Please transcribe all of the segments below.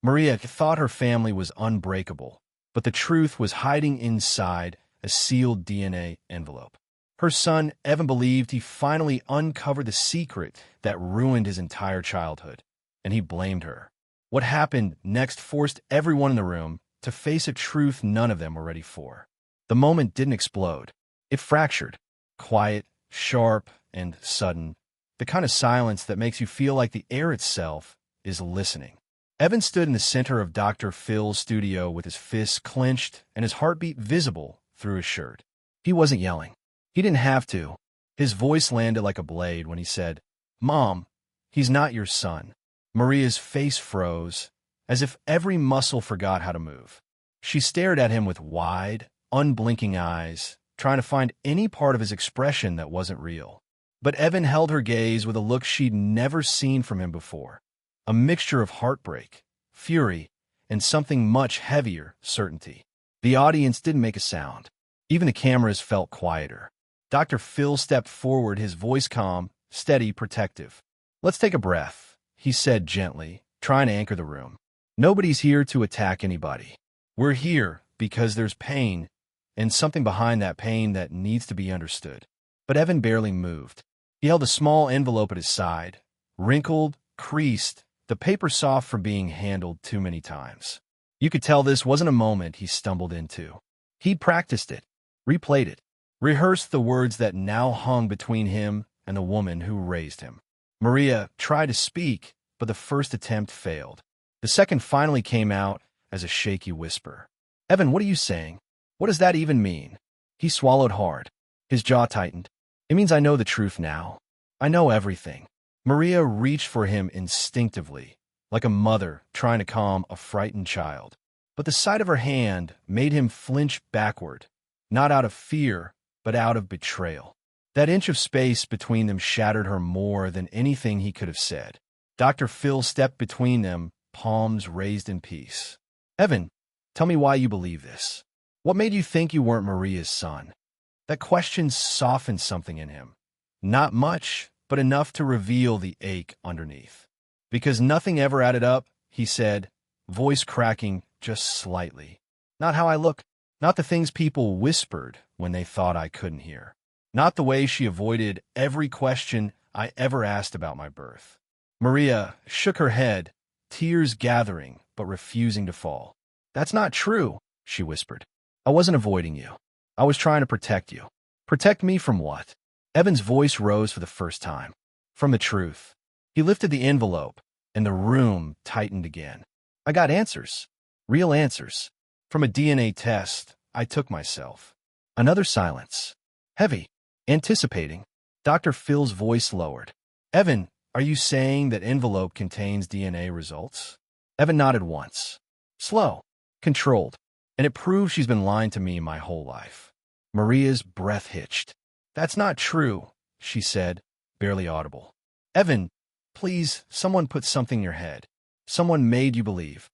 Maria thought her family was unbreakable, but the truth was hiding inside a sealed DNA envelope. Her son, Evan, believed he finally uncovered the secret that ruined his entire childhood, and he blamed her. What happened next forced everyone in the room to face a truth none of them were ready for. The moment didn't explode. It fractured. Quiet, sharp, and sudden. The kind of silence that makes you feel like the air itself is listening. Evan stood in the center of Dr. Phil's studio with his fists clenched and his heartbeat visible through his shirt. He wasn't yelling. He didn't have to. His voice landed like a blade when he said, "Mom, he's not your son." Maria's face froze, as if every muscle forgot how to move. She stared at him with wide, unblinking eyes, trying to find any part of his expression that wasn't real. But Evan held her gaze with a look she'd never seen from him before. A mixture of heartbreak, fury, and something much heavier, certainty. The audience didn't make a sound. Even the cameras felt quieter. Dr. Phil stepped forward, his voice calm, steady, protective. "Let's take a breath," he said gently, trying to anchor the room. "Nobody's here to attack anybody. We're here because there's pain, and something behind that pain that needs to be understood." But Evan barely moved. He held a small envelope at his side, wrinkled, creased, the paper soft from being handled too many times. You could tell this wasn't a moment he stumbled into. He'd practiced it, replayed it, rehearsed the words that now hung between him and the woman who raised him. Maria tried to speak, but the first attempt failed. The second finally came out as a shaky whisper. "Evan, what are you saying? What does that even mean?" He swallowed hard. His jaw tightened. "It means I know the truth now. I know everything." Maria reached for him instinctively, like a mother trying to calm a frightened child. But the sight of her hand made him flinch backward, not out of fear, but out of betrayal. That inch of space between them shattered her more than anything he could have said. Dr. Phil stepped between them, palms raised in peace. "Evan, tell me why you believe this. What made you think you weren't Maria's son?" That question softened something in him. Not much, but enough to reveal the ache underneath. "Because nothing ever added up," he said, voice cracking just slightly. "Not how I look, not the things people whispered when they thought I couldn't hear. Not the way she avoided every question I ever asked about my birth." Maria shook her head, tears gathering but refusing to fall. "That's not true," she whispered. "I wasn't avoiding you. I was trying to protect you." "Protect me from what?" Evan's voice rose for the first time. "From the truth." He lifted the envelope, and the room tightened again. "I got answers. Real answers. From a DNA test I took myself." Another silence. Heavy. Anticipating. Dr. Phil's voice lowered. "Evan, are you saying that envelope contains DNA results?" Evan nodded once. Slow. Controlled. "And it proves she's been lying to me my whole life." Maria's breath hitched. "That's not true," she said, barely audible. "Evan, please, someone put something in your head. Someone made you believe."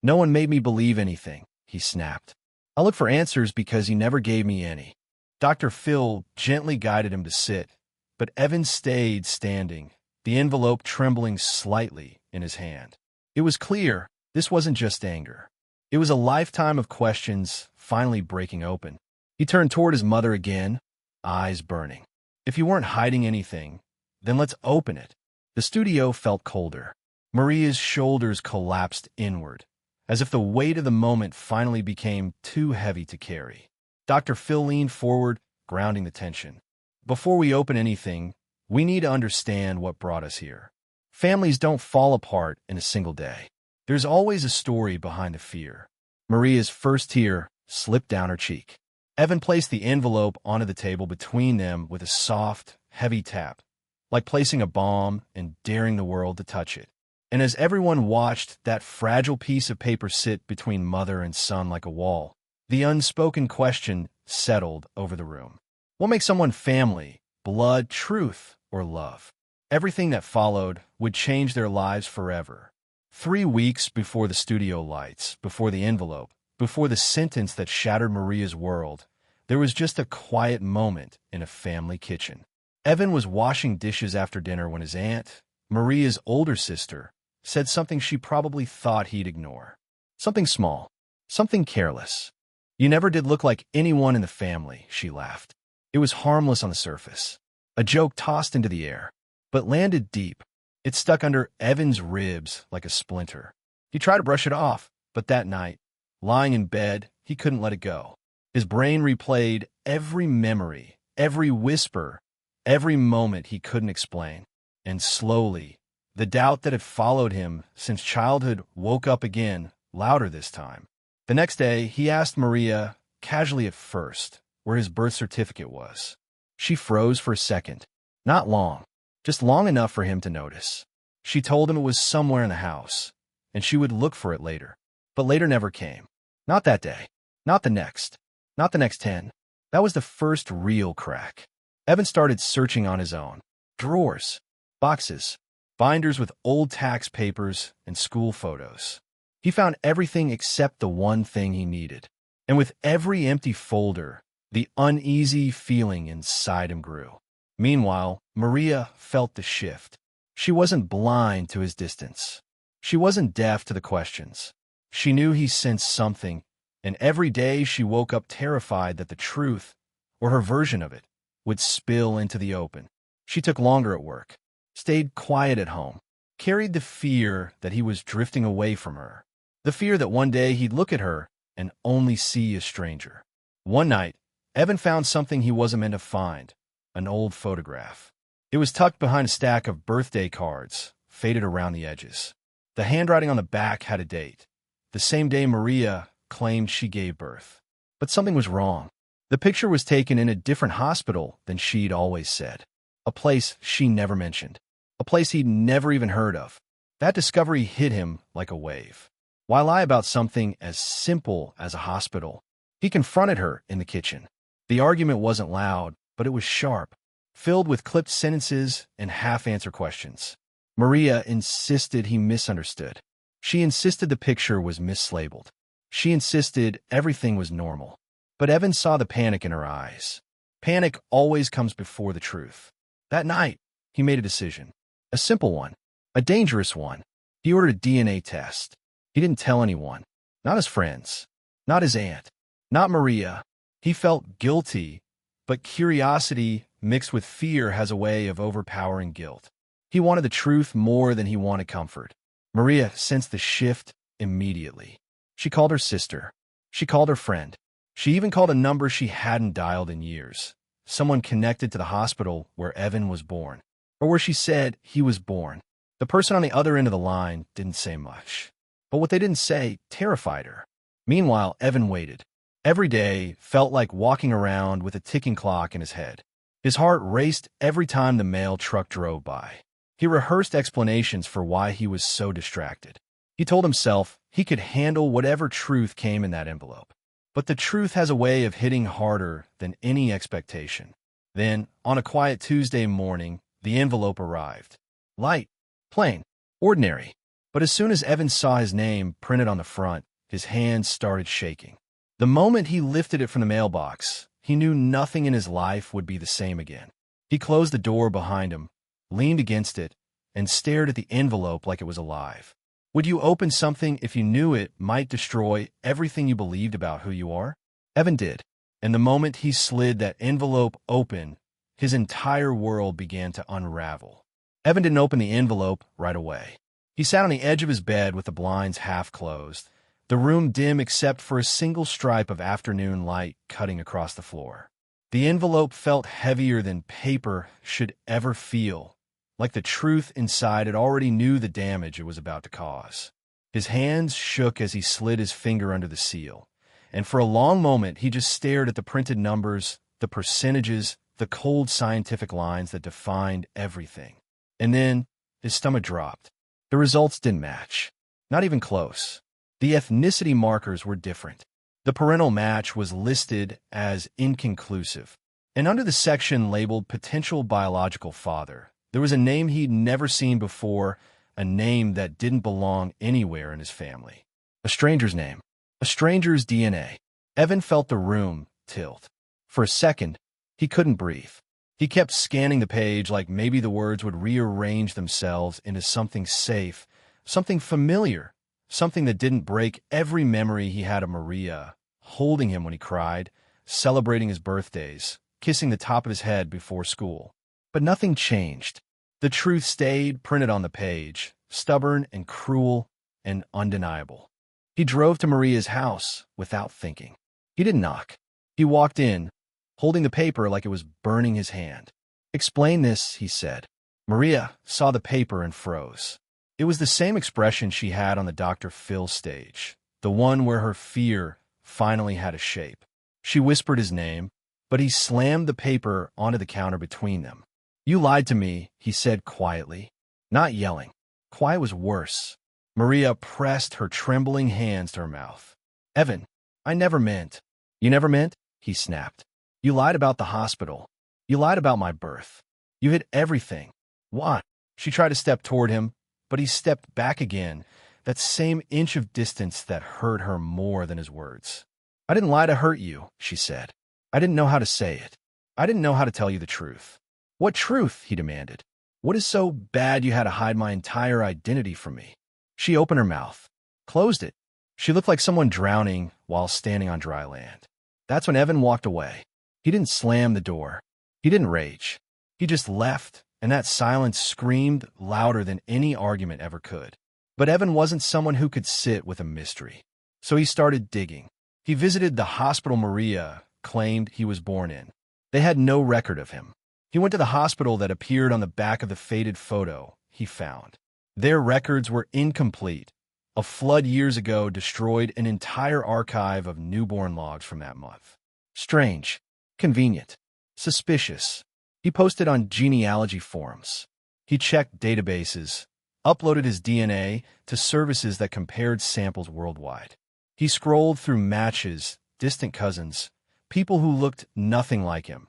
"No one made me believe anything," he snapped. "I look for answers because you never gave me any." Dr. Phil gently guided him to sit, but Evan stayed standing, the envelope trembling slightly in his hand. It was clear this wasn't just anger. It was a lifetime of questions finally breaking open. He turned toward his mother again, eyes burning. "If you weren't hiding anything, then let's open it." The studio felt colder. Maria's shoulders collapsed inward, as if the weight of the moment finally became too heavy to carry. Dr. Phil leaned forward, grounding the tension. "Before we open anything, we need to understand what brought us here. Families don't fall apart in a single day. There's always a story behind the fear." Maria's first tear slipped down her cheek. Evan placed the envelope onto the table between them with a soft, heavy tap, like placing a bomb and daring the world to touch it. And as everyone watched that fragile piece of paper sit between mother and son like a wall, the unspoken question settled over the room. What makes someone family? Blood, truth, or love? Everything that followed would change their lives forever. 3 weeks before the studio lights, before the envelope, before the sentence that shattered Maria's world, there was just a quiet moment in a family kitchen. Evan was washing dishes after dinner when his aunt, Maria's older sister, said something she probably thought he'd ignore. Something small. Something careless. "You never did look like anyone in the family," she laughed. It was harmless on the surface. A joke tossed into the air, but landed deep. It stuck under Evan's ribs like a splinter. He tried to brush it off, but that night, lying in bed, he couldn't let it go. His brain replayed every memory, every whisper, every moment he couldn't explain. And slowly, the doubt that had followed him since childhood woke up again, louder this time. The next day, he asked Maria, casually at first, where his birth certificate was. She froze for a second. Not long, just long enough for him to notice. She told him it was somewhere in the house, and she would look for it later. But later never came. Not that day. Not the next. Not the next 10. That was the first real crack. Evan started searching on his own. Drawers, boxes, binders with old tax papers and school photos. He found everything except the one thing he needed. And with every empty folder, the uneasy feeling inside him grew. Meanwhile, Maria felt the shift. She wasn't blind to his distance. She wasn't deaf to the questions. She knew he sensed something, and every day she woke up terrified that the truth, or her version of it, would spill into the open. She took longer at work, stayed quiet at home, carried the fear that he was drifting away from her, the fear that one day he'd look at her and only see a stranger. One night, Evan found something he wasn't meant to find, an old photograph. It was tucked behind a stack of birthday cards, faded around the edges. The handwriting on the back had a date, the same day Maria claimed she gave birth. But something was wrong. The picture was taken in a different hospital than she'd always said. A place she never mentioned. A place he'd never even heard of. That discovery hit him like a wave. Why lie about something as simple as a hospital? He confronted her in the kitchen. The argument wasn't loud, but it was sharp, filled with clipped sentences and half-answer questions. Maria insisted he misunderstood. She insisted the picture was mislabeled. She insisted everything was normal. But Evan saw the panic in her eyes. Panic always comes before the truth. That night, he made a decision. A simple one. A dangerous one. He ordered a DNA test. He didn't tell anyone. Not his friends. Not his aunt. Not Maria. He felt guilty, but curiosity mixed with fear has a way of overpowering guilt. He wanted the truth more than he wanted comfort. Maria sensed the shift immediately. She called her sister. She called her friend. She even called a number she hadn't dialed in years. Someone connected to the hospital where Evan was born, or where she said he was born. The person on the other end of the line didn't say much. But what they didn't say terrified her. Meanwhile, Evan waited. Every day felt like walking around with a ticking clock in his head. His heart raced every time the mail truck drove by. He rehearsed explanations for why he was so distracted. He told himself he could handle whatever truth came in that envelope. But the truth has a way of hitting harder than any expectation. Then, on a quiet Tuesday morning, the envelope arrived. Light, plain, ordinary. But as soon as Evan saw his name printed on the front, his hands started shaking. The moment he lifted it from the mailbox, he knew nothing in his life would be the same again. He closed the door behind him, leaned against it, and stared at the envelope like it was alive. Would you open something if you knew it might destroy everything you believed about who you are? Evan did, and the moment he slid that envelope open, his entire world began to unravel. Evan didn't open the envelope right away. He sat on the edge of his bed with the blinds half closed, the room dim except for a single stripe of afternoon light cutting across the floor. The envelope felt heavier than paper should ever feel, like the truth inside it already knew the damage it was about to cause. His hands shook as he slid his finger under the seal, and for a long moment he just stared at the printed numbers, the percentages, the cold scientific lines that defined everything. And then his stomach dropped. The results didn't match. Not even close. The ethnicity markers were different. The parental match was listed as inconclusive, and under the section labeled potential biological father, there was a name he'd never seen before, a name that didn't belong anywhere in his family. A stranger's name. A stranger's DNA. Evan felt the room tilt. For a second, he couldn't breathe. He kept scanning the page like maybe the words would rearrange themselves into something safe, something familiar, something that didn't break every memory he had of Maria, holding him when he cried, celebrating his birthdays, kissing the top of his head before school. But nothing changed. The truth stayed printed on the page, stubborn and cruel and undeniable. He drove to Maria's house without thinking. He didn't knock. He walked in, holding the paper like it was burning his hand. "Explain this," he said. Maria saw the paper and froze. It was the same expression she had on the Dr. Phil stage, the one where her fear finally had a shape. She whispered his name, but he slammed the paper onto the counter between them. "You lied to me," he said quietly, not yelling. Quiet was worse. Maria pressed her trembling hands to her mouth. "Evan, I never meant." "You never meant?" he snapped. "You lied about the hospital. You lied about my birth. You hid everything." "Why?" She tried to step toward him, but he stepped back again, that same inch of distance that hurt her more than his words. "I didn't lie to hurt you," she said. "I didn't know how to say it. I didn't know how to tell you the truth." "What truth?" he demanded. "What is so bad you had to hide my entire identity from me?" She opened her mouth, closed it. She looked like someone drowning while standing on dry land. That's when Evan walked away. He didn't slam the door. He didn't rage. He just left, and that silence screamed louder than any argument ever could. But Evan wasn't someone who could sit with a mystery. So he started digging. He visited the hospital Maria claimed he was born in. They had no record of him. He went to the hospital that appeared on the back of the faded photo he found. Their records were incomplete. A flood years ago destroyed an entire archive of newborn logs from that month. Strange, convenient, suspicious. He posted on genealogy forums. He checked databases, uploaded his DNA to services that compared samples worldwide. He scrolled through matches, distant cousins, people who looked nothing like him,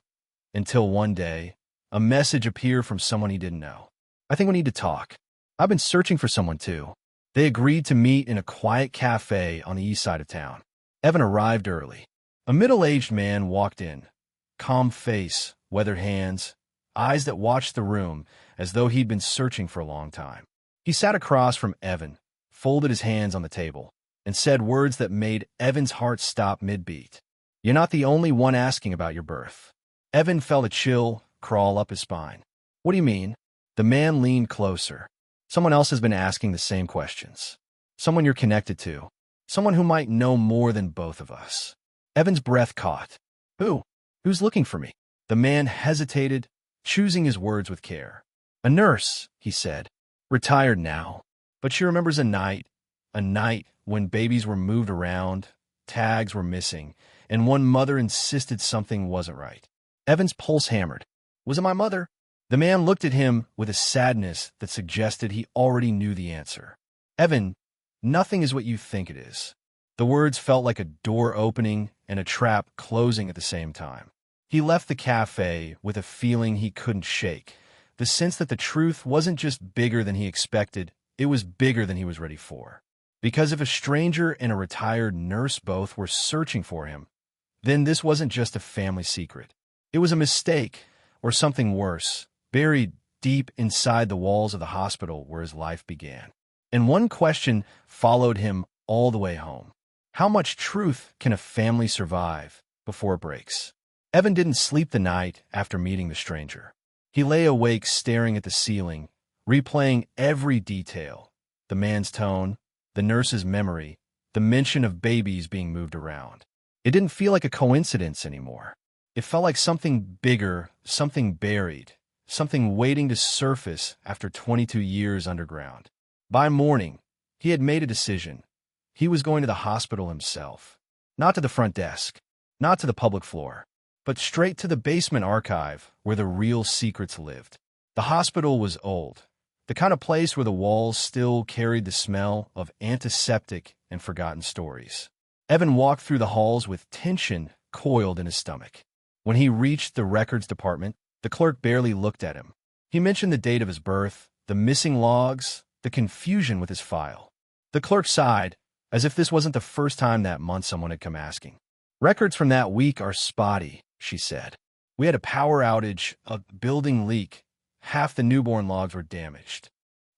until one day, a message appeared from someone he didn't know. "I think we need to talk. I've been searching for someone too." They agreed to meet in a quiet cafe on the east side of town. Evan arrived early. A middle-aged man walked in. Calm face, weathered hands, eyes that watched the room as though he'd been searching for a long time. He sat across from Evan, folded his hands on the table, and said words that made Evan's heart stop mid-beat. "You're not the only one asking about your birth." Evan felt a chill crawl up his spine. "What do you mean?" The man leaned closer. "Someone else has been asking the same questions. Someone you're connected to. Someone who might know more than both of us." Evan's breath caught. "Who? Who's looking for me?" The man hesitated, choosing his words with care. "A nurse," he said. "Retired now. But she remembers a night when babies were moved around, tags were missing, and one mother insisted something wasn't right." Evan's pulse hammered. "Was it my mother?" The man looked at him with a sadness that suggested he already knew the answer. "Evan, nothing is what you think it is." The words felt like a door opening and a trap closing at the same time. He left the cafe with a feeling he couldn't shake, the sense that the truth wasn't just bigger than he expected, it was bigger than he was ready for. Because if a stranger and a retired nurse both were searching for him, then this wasn't just a family secret. It was a mistake, or something worse, buried deep inside the walls of the hospital where his life began. And one question followed him all the way home. How much truth can a family survive before it breaks? Evan didn't sleep the night after meeting the stranger. He lay awake staring at the ceiling, replaying every detail. The man's tone, the nurse's memory, the mention of babies being moved around. It didn't feel like a coincidence anymore. It felt like something bigger, something buried, something waiting to surface after 22 years underground. By morning, he had made a decision. He was going to the hospital himself. Not to the front desk, not to the public floor, but straight to the basement archive where the real secrets lived. The hospital was old, the kind of place where the walls still carried the smell of antiseptic and forgotten stories. Evan walked through the halls with tension coiled in his stomach. When he reached the records department, the clerk barely looked at him. He mentioned the date of his birth, the missing logs, the confusion with his file. The clerk sighed, as if this wasn't the first time that month someone had come asking. "Records from that week are spotty," she said. "We had a power outage, a building leak. Half the newborn logs were damaged."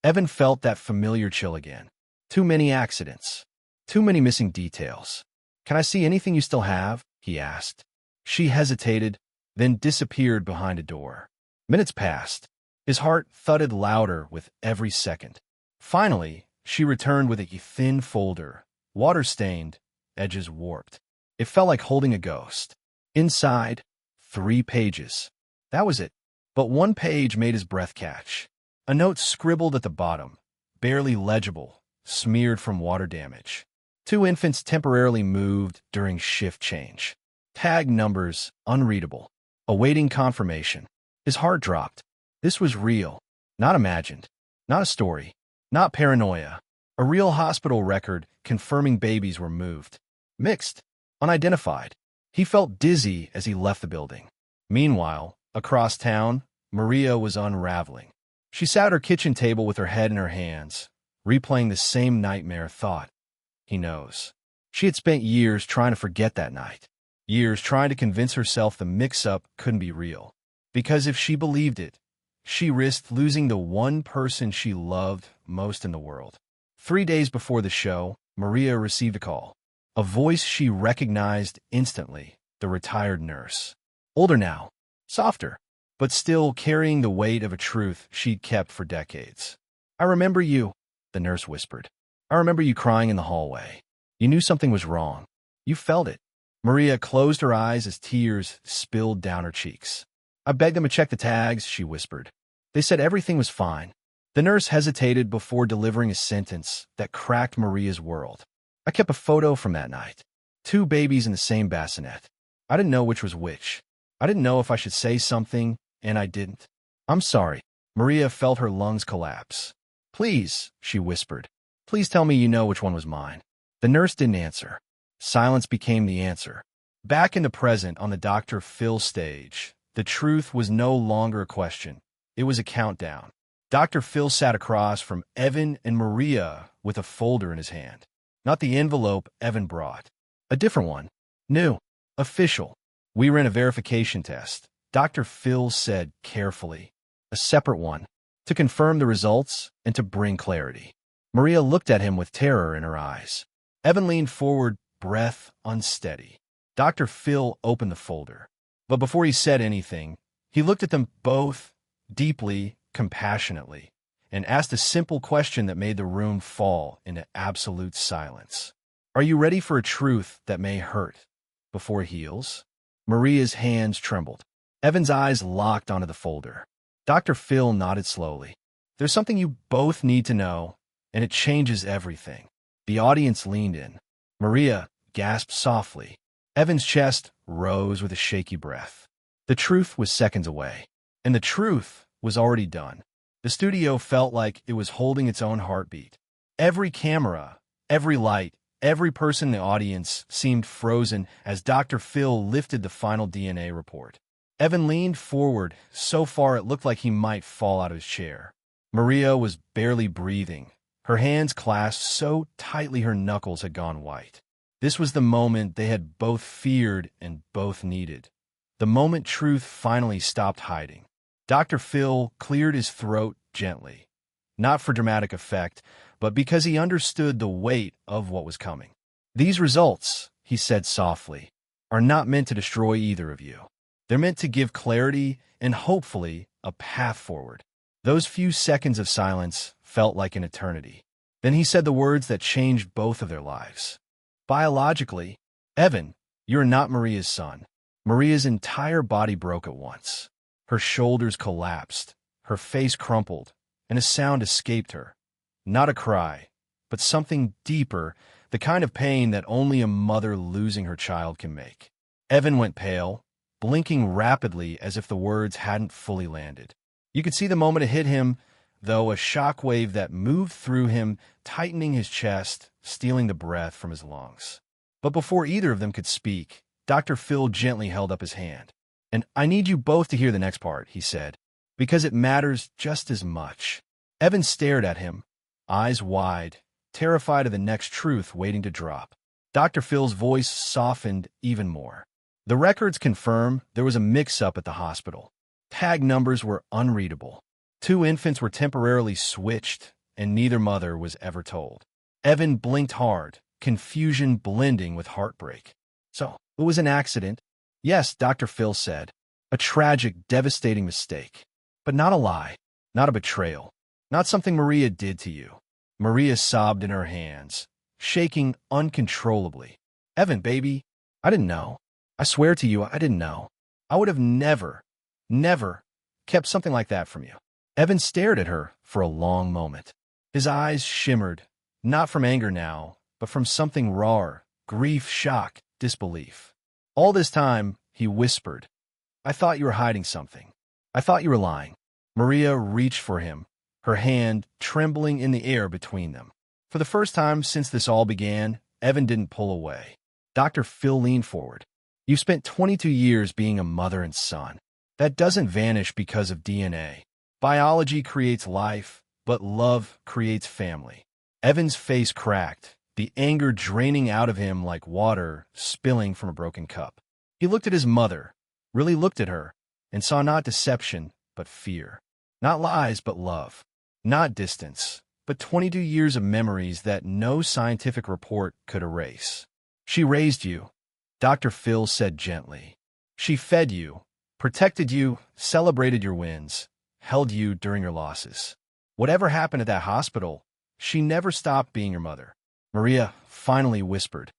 Evan felt that familiar chill again. Too many accidents. Too many missing details. "Can I see anything you still have?" he asked. She hesitated, then disappeared behind a door. Minutes passed. His heart thudded louder with every second. Finally, she returned with a thin folder, water-stained, edges warped. It felt like holding a ghost. Inside, 3 pages. That was it. But one page made his breath catch. A note scribbled at the bottom, barely legible, smeared from water damage. 2 infants temporarily moved during shift change. Tag numbers unreadable. Awaiting confirmation. His heart dropped. This was real, not imagined, not a story, not paranoia. A real hospital record confirming babies were moved. Mixed, unidentified. He felt dizzy as he left the building. Meanwhile, across town, Maria was unraveling. She sat at her kitchen table with her head in her hands, replaying the same nightmare thought. He knows. She had spent years trying to forget that night. Years trying to convince herself the mix-up couldn't be real. Because if she believed it, she risked losing the one person she loved most in the world. 3 days before the show, Maria received a call. A voice she recognized instantly, the retired nurse. Older now, softer, but still carrying the weight of a truth she'd kept for decades. "I remember you," the nurse whispered. "I remember you crying in the hallway. You knew something was wrong. You felt it." Maria closed her eyes as tears spilled down her cheeks. "I begged them to check the tags," she whispered. "They said everything was fine." The nurse hesitated before delivering a sentence that cracked Maria's world. "I kept a photo from that night. 2 babies in the same bassinet. I didn't know which was which. I didn't know if I should say something, and I didn't. I'm sorry." Maria felt her lungs collapse. "Please," she whispered. "Please tell me you know which one was mine." The nurse didn't answer. Silence became the answer. Back in the present on the Dr. Phil stage, the truth was no longer a question. It was a countdown. Dr. Phil sat across from Evan and Maria with a folder in his hand. Not the envelope Evan brought. A different one. New. Official. "We ran a verification test," Dr. Phil said carefully. "A separate one. To confirm the results and to bring clarity." Maria looked at him with terror in her eyes. Evan leaned forward, breath unsteady. Dr. Phil opened the folder. But before he said anything, he looked at them both, deeply, compassionately, and asked a simple question that made the room fall into absolute silence. "Are you ready for a truth that may hurt before it heals?" Maria's hands trembled. Evan's eyes locked onto the folder. Dr. Phil nodded slowly. "There's something you both need to know, and it changes everything." The audience leaned in. Maria gasped softly. Evan's chest rose with a shaky breath. The truth was seconds away, and the truth was already done. The studio felt like it was holding its own heartbeat. Every camera, every light, every person in the audience seemed frozen as Dr. Phil lifted the final DNA report. Evan leaned forward so far it looked like he might fall out of his chair. Maria was barely breathing, her hands clasped so tightly her knuckles had gone white. This was the moment they had both feared and both needed. The moment truth finally stopped hiding. Dr. Phil cleared his throat gently, not for dramatic effect, but because he understood the weight of what was coming. "These results," he said softly, "are not meant to destroy either of you. They're meant to give clarity and hopefully a path forward." Those few seconds of silence felt like an eternity. Then he said the words that changed both of their lives. "Biologically, Evan, you're not Maria's son." Maria's entire body broke at once. Her shoulders collapsed, her face crumpled, and a sound escaped her. Not a cry, but something deeper, the kind of pain that only a mother losing her child can make. Evan went pale, blinking rapidly as if the words hadn't fully landed. You could see the moment it hit him, though, a shockwave that moved through him, tightening his chest, stealing the breath from his lungs. But before either of them could speak, Dr. Phil gently held up his hand. "And I need you both to hear the next part," he said, "because it matters just as much." Evan stared at him, eyes wide, terrified of the next truth waiting to drop. Dr. Phil's voice softened even more. "The records confirm there was a mix-up at the hospital. Tag numbers were unreadable. 2 infants were temporarily switched and neither mother was ever told. Evan blinked hard, confusion blending with heartbreak. So, it was an accident? Yes, Dr. Phil said. A tragic, devastating mistake. But not a lie, not a betrayal, not something Maria did to you. Maria sobbed in her hands, shaking uncontrollably. Evan, baby, I didn't know. I swear to you, I didn't know. I would have never kept something like that from you. Evan stared at her for a long moment. His eyes shimmered, not from anger now, but from something rawer, grief, shock, disbelief. All this time, he whispered, I thought you were hiding something. I thought you were lying. Maria reached for him, her hand trembling in the air between them. For the first time since this all began, Evan didn't pull away. Dr. Phil leaned forward. You've spent 22 years being a mother and son. That doesn't vanish because of DNA. Biology creates life, but love creates family. Evan's face cracked, the anger draining out of him like water spilling from a broken cup. He looked at his mother, really looked at her, and saw not deception, but fear. Not lies, but love. Not distance, but 22 years of memories that no scientific report could erase. She raised you, Dr. Phil said gently. She fed you, protected you, celebrated your wins, held you during your losses. Whatever happened at that hospital, she never stopped being your mother. Maria finally whispered,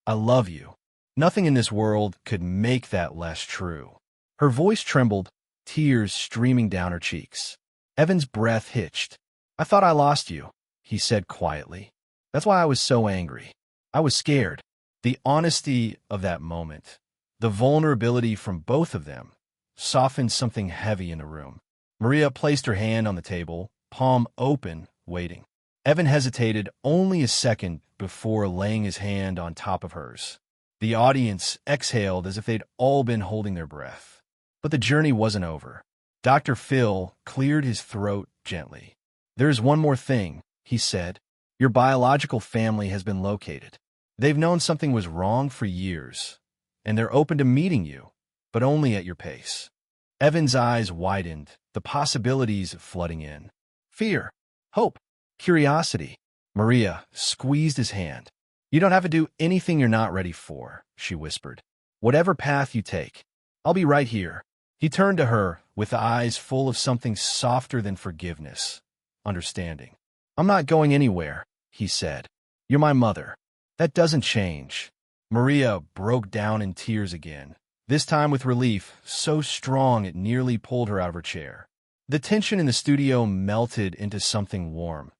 I love you. Nothing in this world could make that less true. Her voice trembled, tears streaming down her cheeks. Evan's breath hitched. I thought I lost you, he said quietly. That's why I was so angry. I was scared. The honesty of that moment, the vulnerability from both of them, softened something heavy in the room. Maria placed her hand on the table, palm open, waiting. Evan hesitated only a second before laying his hand on top of hers. The audience exhaled as if they'd all been holding their breath. But the journey wasn't over. Dr. Phil cleared his throat gently. There's one more thing, he said. Your biological family has been located. They've known something was wrong for years, and they're open to meeting you, but only at your pace. Evan's eyes widened, the possibilities flooding in. Fear, hope, curiosity. Maria squeezed his hand. You don't have to do anything you're not ready for, she whispered. Whatever path you take, I'll be right here. He turned to her with eyes full of something softer than forgiveness, understanding. I'm not going anywhere, he said. You're my mother. That doesn't change. Maria broke down in tears again, this time with relief so strong it nearly pulled her out of her chair. The tension in the studio melted into something warm.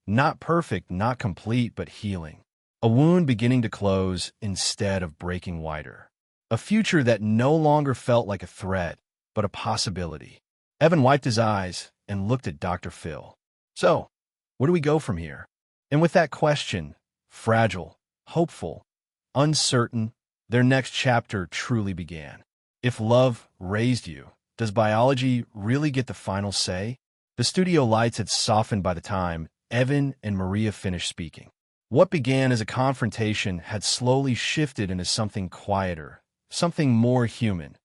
Not perfect, not complete, but healing. A wound beginning to close instead of breaking wider. A future that no longer felt like a threat, but a possibility. Evan wiped his eyes and looked at Dr. Phil. So, where do we go from here? And with that question, fragile, hopeful, uncertain, their next chapter truly began. If love raised you, does biology really get the final say? The studio lights had softened by the time Evan and Maria finished speaking. What began as a confrontation had slowly shifted into something quieter, something more human.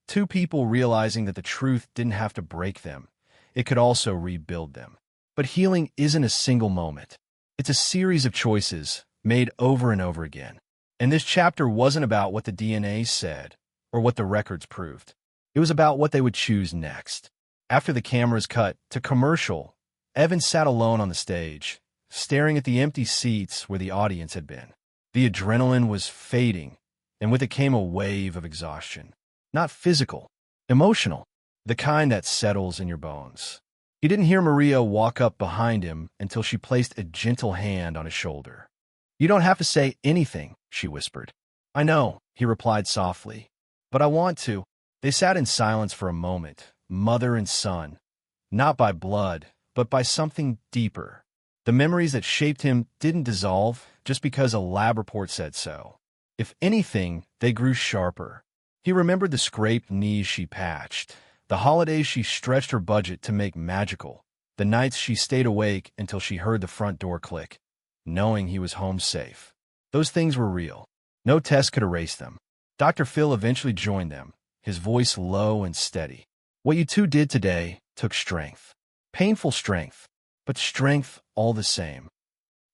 Two people realizing that the truth didn't have to break them. It could also rebuild them. But healing isn't a single moment. It's a series of choices made over and over again. And this chapter wasn't about what the DNA said or what the records proved. It was about what they would choose next. After the cameras cut to commercial, Evan sat alone on the stage, staring at the empty seats where the audience had been. The adrenaline was fading, and with it came a wave of exhaustion. Not physical, emotional, the kind that settles in your bones. He didn't hear Maria walk up behind him until she placed a gentle hand on his shoulder. You don't have to say anything, she whispered. I know, he replied softly, but I want to. They sat in silence for a moment, mother and son, not by blood, but by something deeper. The memories that shaped him didn't dissolve just because a lab report said so. If anything, they grew sharper. He remembered the scraped knees she patched, the holidays she stretched her budget to make magical, the nights she stayed awake until she heard the front door click, knowing he was home safe. Those things were real. No test could erase them. Dr. Phil eventually joined them, his voice low and steady. What you two did today took strength. Painful strength. but strength all the same.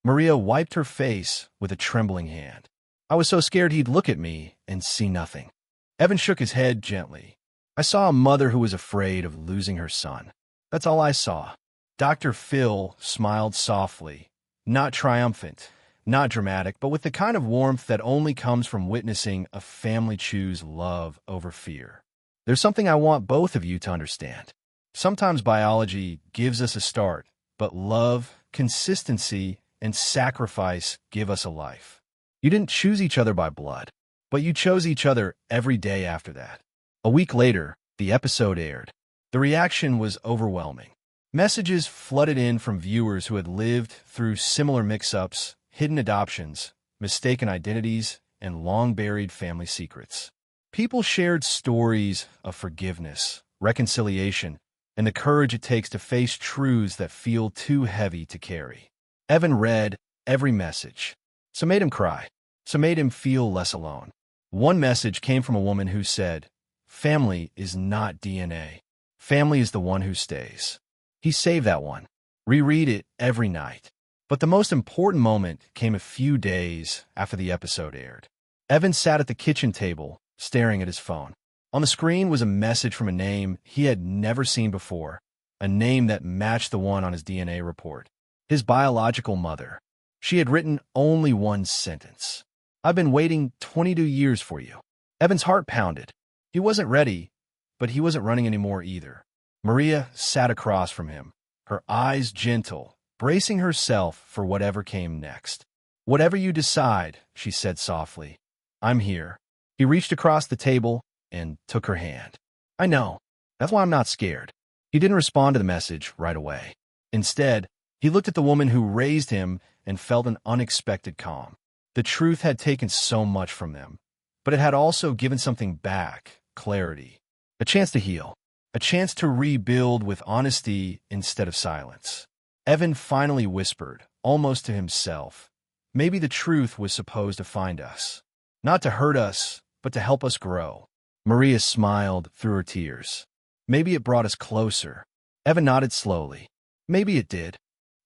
Maria wiped her face with a trembling hand. I was so scared he'd look at me and see nothing. Evan shook his head gently. I saw a mother who was afraid of losing her son. That's all I saw. Dr. Phil smiled softly, not triumphant, not dramatic, but with the kind of warmth that only comes from witnessing a family choose love over fear. There's something I want both of you to understand. Sometimes biology gives us a start, but love, consistency, and sacrifice give us a life. You didn't choose each other by blood, but you chose each other every day after that. A week later, the episode aired. The reaction was overwhelming. Messages flooded in from viewers who had lived through similar mix-ups, hidden adoptions, mistaken identities, and long-buried family secrets. People shared stories of forgiveness, reconciliation, and the courage it takes to face truths that feel too heavy to carry. Evan read every message. Some made him cry. Some made him feel less alone. One message came from a woman who said, "Family is not DNA. Family is the one who stays." He saved that one. Reread it every night. But the most important moment came a few days after the episode aired. Evan sat at the kitchen table, staring at his phone. On the screen was a message from a name he had never seen before, a name that matched the one on his DNA report. His biological mother. She had written only one sentence. "I've been waiting 22 years for you." Evan's heart pounded. He wasn't ready, but he wasn't running anymore either. Maria sat across from him, her eyes gentle, bracing herself for whatever came next. "Whatever you decide," she said softly, "I'm here." He reached across the table and took her hand. "I know. That's why I'm not scared." He didn't respond to the message right away. Instead, he looked at the woman who raised him and felt an unexpected calm. The truth had taken so much from them, but it had also given something back, clarity, a chance to heal, a chance to rebuild with honesty instead of silence. Evan finally whispered, almost to himself, "Maybe the truth was supposed to find us. Not to hurt us, but to help us grow." Maria smiled through her tears. "Maybe it brought us closer." Evan nodded slowly. "Maybe it did."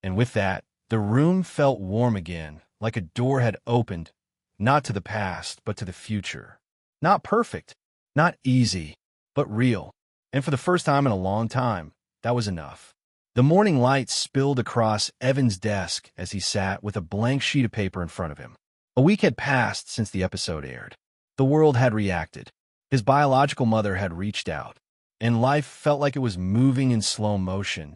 And with that, the room felt warm again, like a door had opened, not to the past, but to the future. Not perfect, not easy, but real. And for the first time in a long time, that was enough. The morning light spilled across Evan's desk as he sat with a blank sheet of paper in front of him. A week had passed since the episode aired. The world had reacted. His biological mother had reached out, and life felt like it was moving in slow motion.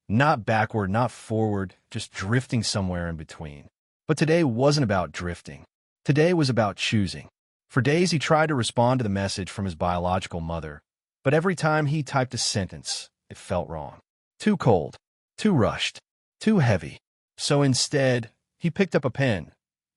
Not backward, not forward, just drifting somewhere in between. But today wasn't about drifting. Today was about choosing. For days he tried to respond to the message from his biological mother, but every time he typed a sentence, it felt wrong. Too cold, too rushed, too heavy. So instead, he picked up a pen,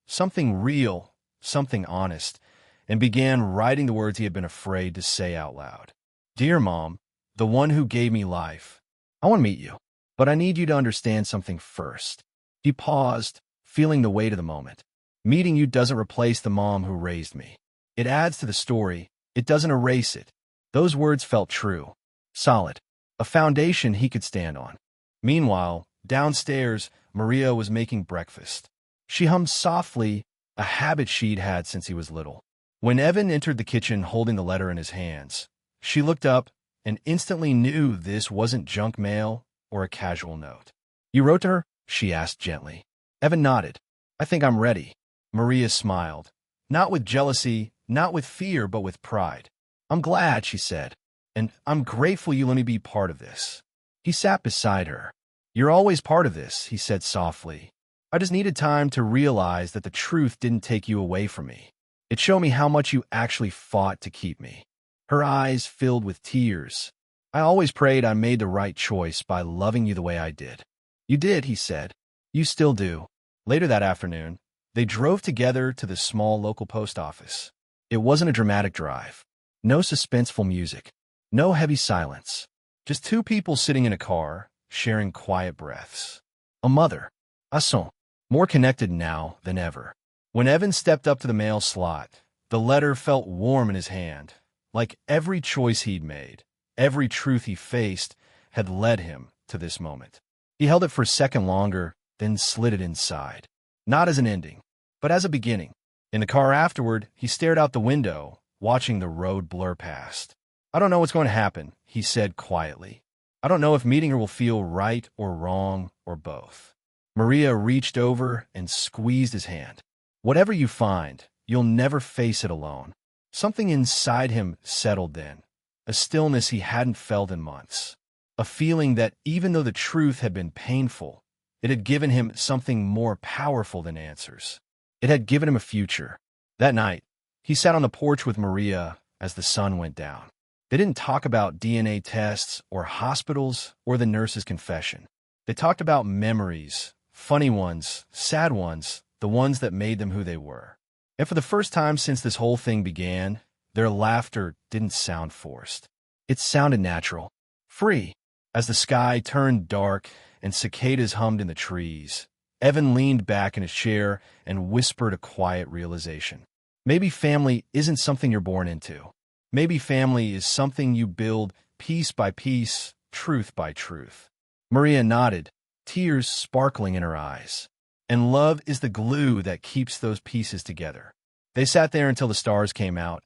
something real, something honest, and began writing the words he had been afraid to say out loud. "Dear Mom, the one who gave me life, I want to meet you, but I need you to understand something first." He paused, feeling the weight of the moment. "Meeting you doesn't replace the mom who raised me. It adds to the story. It doesn't erase it." Those words felt true, solid, a foundation he could stand on. Meanwhile, downstairs, Maria was making breakfast. She hummed softly, a habit she'd had since he was little. When Evan entered the kitchen holding the letter in his hands, she looked up and instantly knew this wasn't junk mail or a casual note. "You wrote to her?" she asked gently. Evan nodded. "I think I'm ready." Maria smiled, not with jealousy, not with fear, but with pride. "I'm glad," she said, "and I'm grateful you let me be part of this." He sat beside her. "You're always part of this," he said softly. "I just needed time to realize that the truth didn't take you away from me. It showed me how much you actually fought to keep me." Her eyes filled with tears. "I always prayed I made the right choice by loving you the way I did." "You did," he said. "You still do." Later that afternoon, they drove together to the small local post office. It wasn't a dramatic drive. No suspenseful music. No heavy silence. Just two people sitting in a car, sharing quiet breaths. A mother. A son. More connected now than ever. When Evan stepped up to the mail slot, the letter felt warm in his hand, like every choice he'd made, every truth he faced, had led him to this moment. He held it for a second longer, then slid it inside. Not as an ending, but as a beginning. In the car afterward, he stared out the window, watching the road blur past. I don't know what's going to happen, he said quietly. I don't know if meeting her will feel right or wrong or both. Maria reached over and squeezed his hand. Whatever you find, you'll never face it alone. Something inside him settled then, a stillness he hadn't felt in months. A feeling that even though the truth had been painful, it had given him something more powerful than answers. It had given him a future. That night, he sat on the porch with Maria as the sun went down. They didn't talk about DNA tests or hospitals or the nurse's confession. They talked about memories, funny ones, sad ones, the ones that made them who they were. And for the first time since this whole thing began, their laughter didn't sound forced. It sounded natural, free. As the sky turned dark and cicadas hummed in the trees, Evan leaned back in his chair and whispered a quiet realization. Maybe family isn't something you're born into. Maybe family is something you build piece by piece, truth by truth. Maria nodded, tears sparkling in her eyes. And love is the glue that keeps those pieces together. They sat there until the stars came out.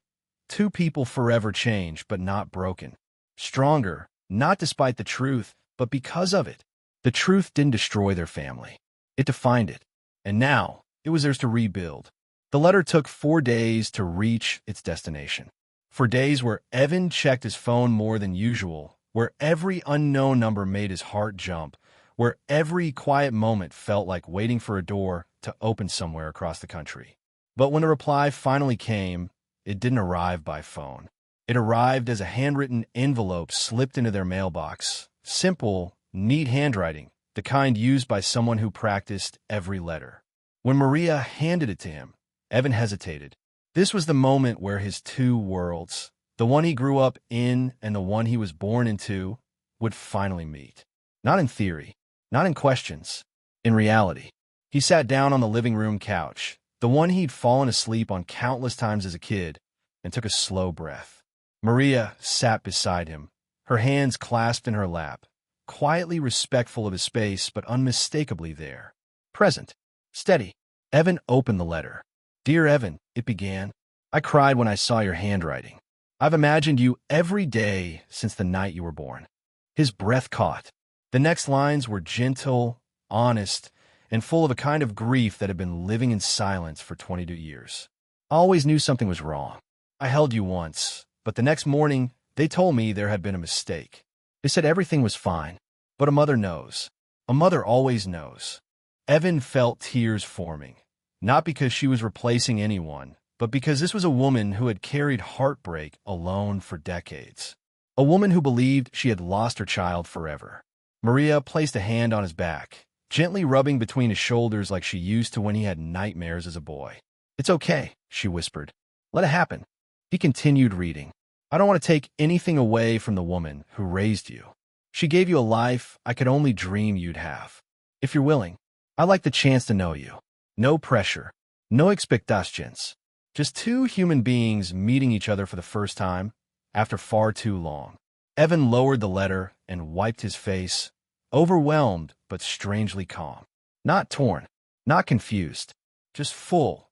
Two people forever changed, but not broken. Stronger, not despite the truth, but because of it. The truth didn't destroy their family. It defined it. And now, it was theirs to rebuild. The letter took 4 days to reach its destination. For days where Evan checked his phone more than usual, where every unknown number made his heart jump, where every quiet moment felt like waiting for a door to open somewhere across the country. But when the reply finally came, it didn't arrive by phone. It arrived as a handwritten envelope slipped into their mailbox. Simple, neat handwriting, the kind used by someone who practiced every letter. When Maria handed it to him, Evan hesitated. This was the moment where his two worlds, the one he grew up in and the one he was born into, would finally meet. Not in theory, not in questions, in reality. He sat down on the living room couch, the one he'd fallen asleep on countless times as a kid, and took a slow breath. Maria sat beside him, her hands clasped in her lap, quietly respectful of his space but unmistakably there. Present. Steady. Evan opened the letter. Dear Evan, it began. I cried when I saw your handwriting. I've imagined you every day since the night you were born. His breath caught. The next lines were gentle, honest, and full of a kind of grief that had been living in silence for 22 years. I always knew something was wrong. I held you once, but the next morning, they told me there had been a mistake. They said everything was fine, but a mother knows. A mother always knows. Evan felt tears forming, not because she was replacing anyone, but because this was a woman who had carried heartbreak alone for decades. A woman who believed she had lost her child forever. Maria placed a hand on his back, gently rubbing between his shoulders like she used to when he had nightmares as a boy. It's okay, she whispered. Let it happen. He continued reading. I don't want to take anything away from the woman who raised you. She gave you a life I could only dream you'd have. If you're willing, I'd like the chance to know you. No pressure, no expectations. Just two human beings meeting each other for the first time after far too long. Evan lowered the letter and wiped his face, overwhelmed but strangely calm. Not torn, not confused, just full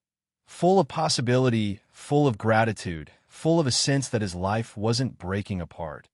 of possibility, full of gratitude, full of a sense that his life wasn't breaking apart.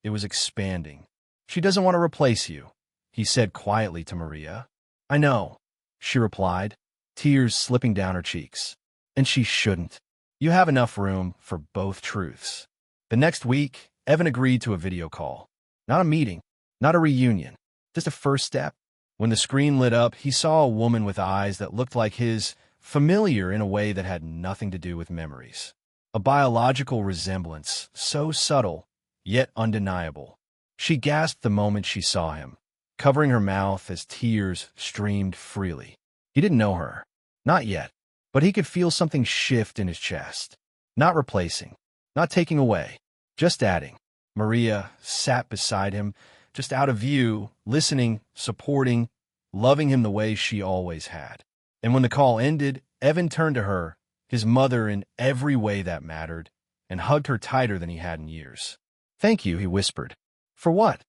It was expanding. She doesn't want to replace you, he said quietly to Maria. I know, she replied, tears slipping down her cheeks. And she shouldn't. You have enough room for both truths. The next week, Evan agreed to a video call. Not a meeting, not a reunion, just a first step. When the screen lit up, he saw a woman with eyes that looked like his, familiar in a way that had nothing to do with memories. A biological resemblance, so subtle, yet undeniable. She gasped the moment she saw him, covering her mouth as tears streamed freely. He didn't know her. Not yet. But he could feel something shift in his chest. Not replacing, not taking away, just adding. Maria sat beside him, just out of view, listening, supporting, loving him the way she always had. And when the call ended, Evan turned to her, his mother in every way that mattered, and hugged her tighter than he had in years. Thank you, he whispered. For what?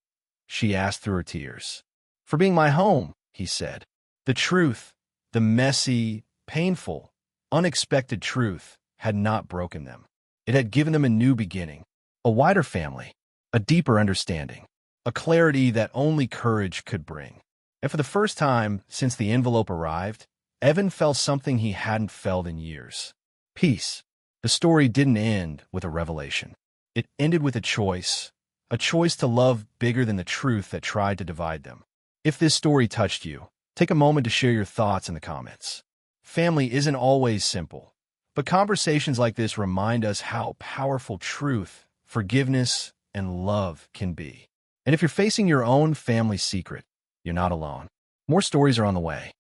She asked through her tears. for being my home," he said. The truth, the messy, painful, unexpected truth, had not broken them. It had given them a new beginning, a wider family, a deeper understanding, a clarity that only courage could bring. And for the first time since the envelope arrived, Evan felt something he hadn't felt in years. Peace. The story didn't end with a revelation. It ended with a choice to love bigger than the truth that tried to divide them. If this story touched you, take a moment to share your thoughts in the comments. Family isn't always simple, but conversations like this remind us how powerful truth, forgiveness, and love can be. And if you're facing your own family secret, you're not alone. More stories are on the way.